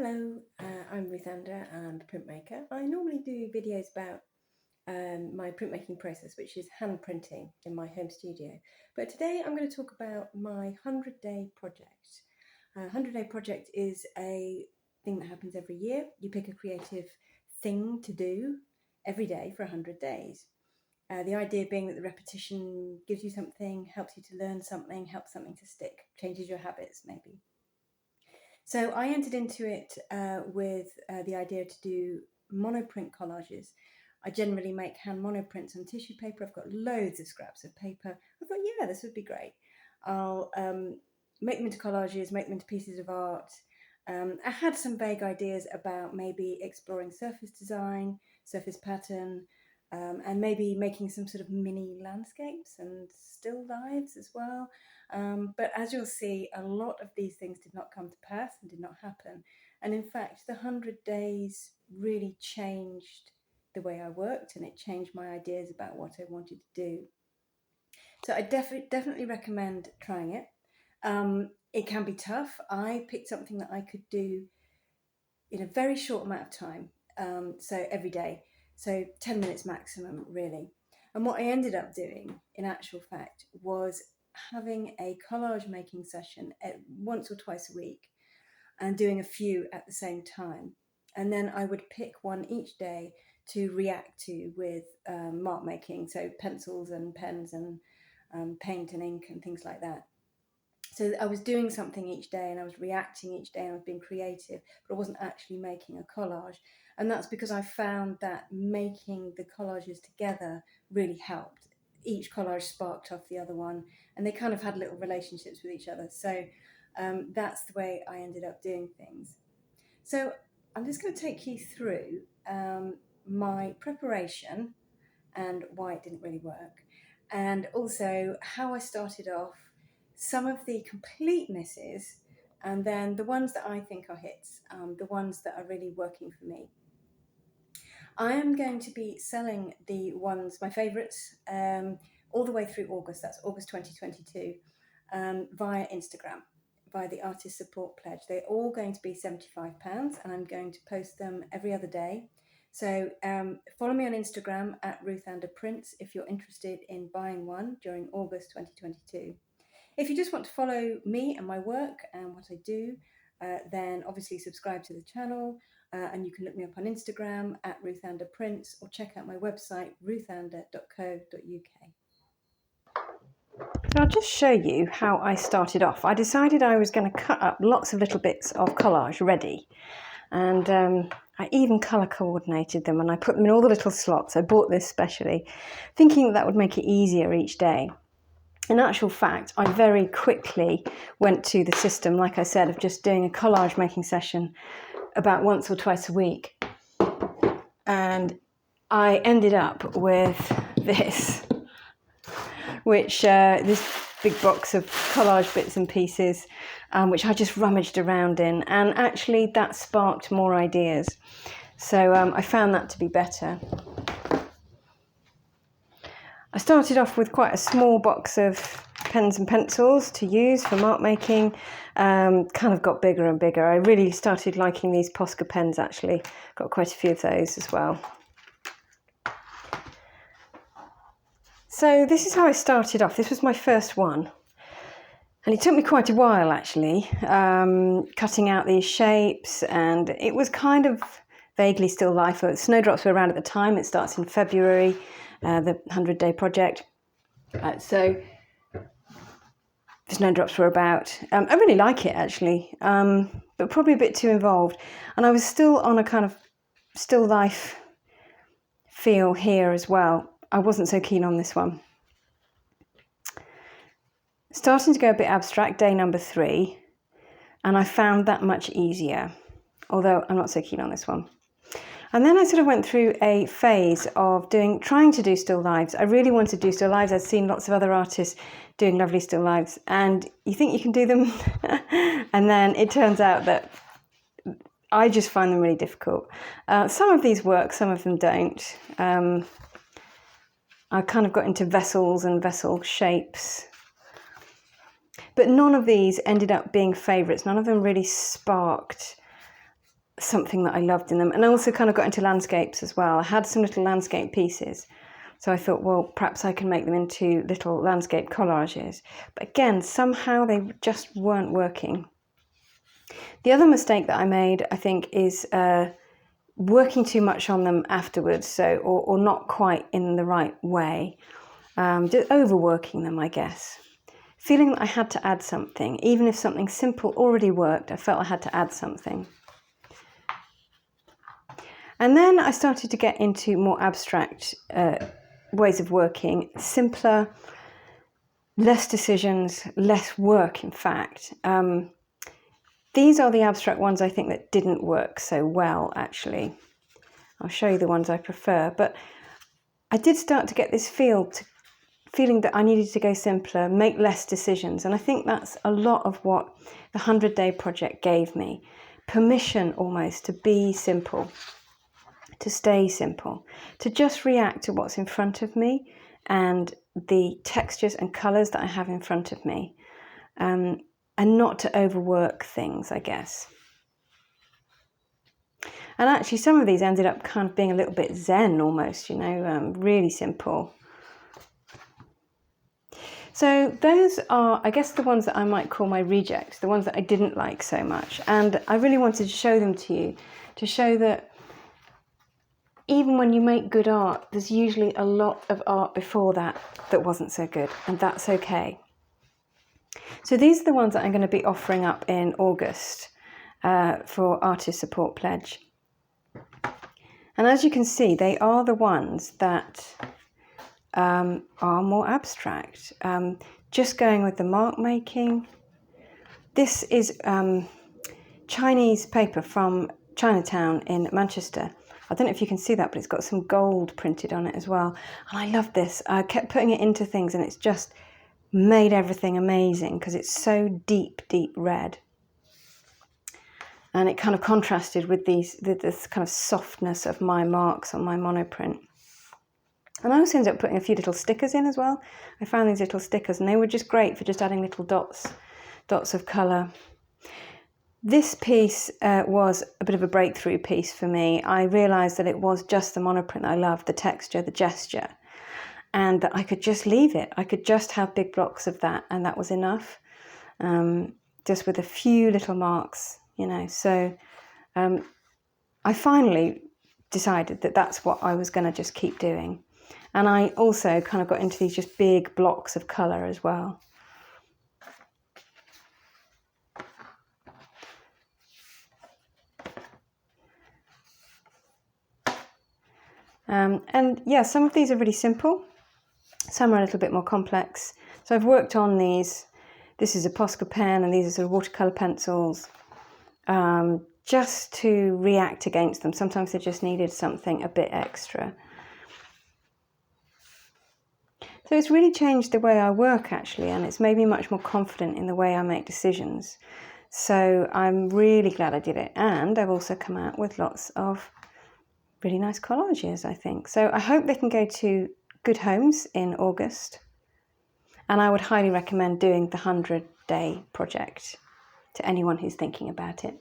Hello, I'm Ruth Ander and printmaker. I normally do videos about my printmaking process, which is hand printing in my home studio. But today I'm going to talk about my 100-day project. 100-day project is a thing that happens every year. You pick a creative thing to do every day for 100 days. The idea being that the repetition gives you something, helps you to learn something, helps something to stick, changes your habits maybe. So I entered into it with the idea to do monoprint collages. I generally make hand monoprints on tissue paper. I've got loads of scraps of paper. I thought, yeah, this would be great. I'll make them into collages, make them into pieces of art. I had some vague ideas about maybe exploring surface design, surface pattern, and maybe making some sort of mini landscapes and still lives as well. But as you'll see, a lot of these things did not come to pass and did not happen. And in fact, the 100 days really changed the way I worked, and it changed my ideas about what I wanted to do. So I definitely recommend trying it. It can be tough. I picked something that I could do in a very short amount of time, so every day, so 10 minutes maximum, really. And what I ended up doing, in actual fact, was having a collage making session once or twice a week and doing a few at the same time. And then I would pick one each day to react to with mark making, so pencils and pens and paint and ink and things like that. So I was doing something each day and I was reacting each day and I was being creative, but I wasn't actually making a collage. And that's because I found that making the collages together really helped. Each collage sparked off the other one and they kind of had little relationships with each other. So that's the way I ended up doing things. So I'm just going to take you through my preparation and why it didn't really work, and also how I started off, some of the complete misses, and then the ones that I think are hits, the ones that are really working for me. I am going to be selling the ones, my favourites, all the way through August, that's August 2022, via Instagram, via the Artist Support Pledge. They're all going to be £75 and I'm going to post them every other day. So follow me on Instagram at Ruth Ander Prints if you're interested in buying one during August 2022. If you just want to follow me and my work and what I do, then obviously subscribe to the channel, and you can look me up on Instagram at Ruth Ander Prints or check out my website ruthander.co.uk. So I'll just show you how I started off. I decided I was going to cut up lots of little bits of collage ready, and I even colour coordinated them and I put them in all the little slots. I bought this specially, thinking that would make it easier each day. In actual fact, I very quickly went to the system, like I said, of just doing a collage making session about once or twice a week. And I ended up with this, which this big box of collage bits and pieces, which I just rummaged around in. And actually that sparked more ideas. So I found that to be better. I started off with quite a small box of pens and pencils to use for mark making. Kind of got bigger and bigger. I really started liking these Posca pens actually. Got quite a few of those as well. So this is how I started off. This was my first one. And it took me quite a while actually, cutting out these shapes, and it was kind of vaguely still life. Snowdrops were around at the time. It starts in February, the 100-day project. So the snowdrops were about. I really like it actually, but probably a bit too involved. And I was still on a kind of still life feel here as well. I wasn't so keen on this one. Starting to go a bit abstract, day number 3, and I found that much easier, although I'm not so keen on this one. And then I sort of went through a phase of trying to do still lives. I really wanted to do still lives. I'd seen lots of other artists doing lovely still lives, and you think you can do them, and then it turns out that I just find them really difficult. Some of these work, some of them don't. I kind of got into vessels and vessel shapes. But none of these ended up being favourites. None of them really sparked something that I loved in them. And I also kind of got into landscapes as well. I had some little landscape pieces. So I thought, well, perhaps I can make them into little landscape collages. But again, somehow they just weren't working. The other mistake that I made, I think, is working too much on them afterwards, or not quite in the right way. Just overworking them, I guess. Feeling that I had to add something. Even if something simple already worked, I felt I had to add something. And then I started to get into more abstract ways of working, simpler, less decisions, less work, in fact. These are the abstract ones I think that didn't work so well, actually. I'll show you the ones I prefer. But I did start to get this feeling that I needed to go simpler, make less decisions. And I think that's a lot of what the 100-Day Project gave me. Permission almost to be simple, to stay simple, to just react to what's in front of me and the textures and colours that I have in front of me, and not to overwork things, I guess. And actually some of these ended up kind of being a little bit zen almost, really simple. So those are, I guess, the ones that I might call my rejects, the ones that I didn't like so much. And I really wanted to show them to you, to show that even when you make good art, there's usually a lot of art before that wasn't so good, and that's okay. So these are the ones that I'm going to be offering up in August for Artist Support Pledge. And as you can see, they are the ones that are more abstract. Just going with the mark making. This is Chinese paper from Chinatown in Manchester. I don't know if you can see that, but it's got some gold printed on it as well. And I love this. I kept putting it into things and it's just made everything amazing because it's so deep, deep red. And it kind of contrasted with this kind of softness of my marks on my monoprint. And I also ended up putting a few little stickers in as well. I found these little stickers and they were just great for just adding little dots of colour. This piece was a bit of a breakthrough piece for me. I realised that it was just the monoprint that I loved, the texture, the gesture, and that I could just leave it. I could just have big blocks of that and that was enough, just with a few little marks, So I finally decided that that's what I was going to just keep doing. And I also kind of got into these just big blocks of colour as well. And yeah, some of these are really simple. Some are a little bit more complex. So I've worked on these. This is a Posca pen and these are sort of watercolour pencils, just to react against them. Sometimes they just needed something a bit extra. So it's really changed the way I work actually, and it's made me much more confident in the way I make decisions. So I'm really glad I did it. And I've also come out with lots of really nice collages, I think. So I hope they can go to good homes in August. And I would highly recommend doing the 100-Day Project to anyone who's thinking about it.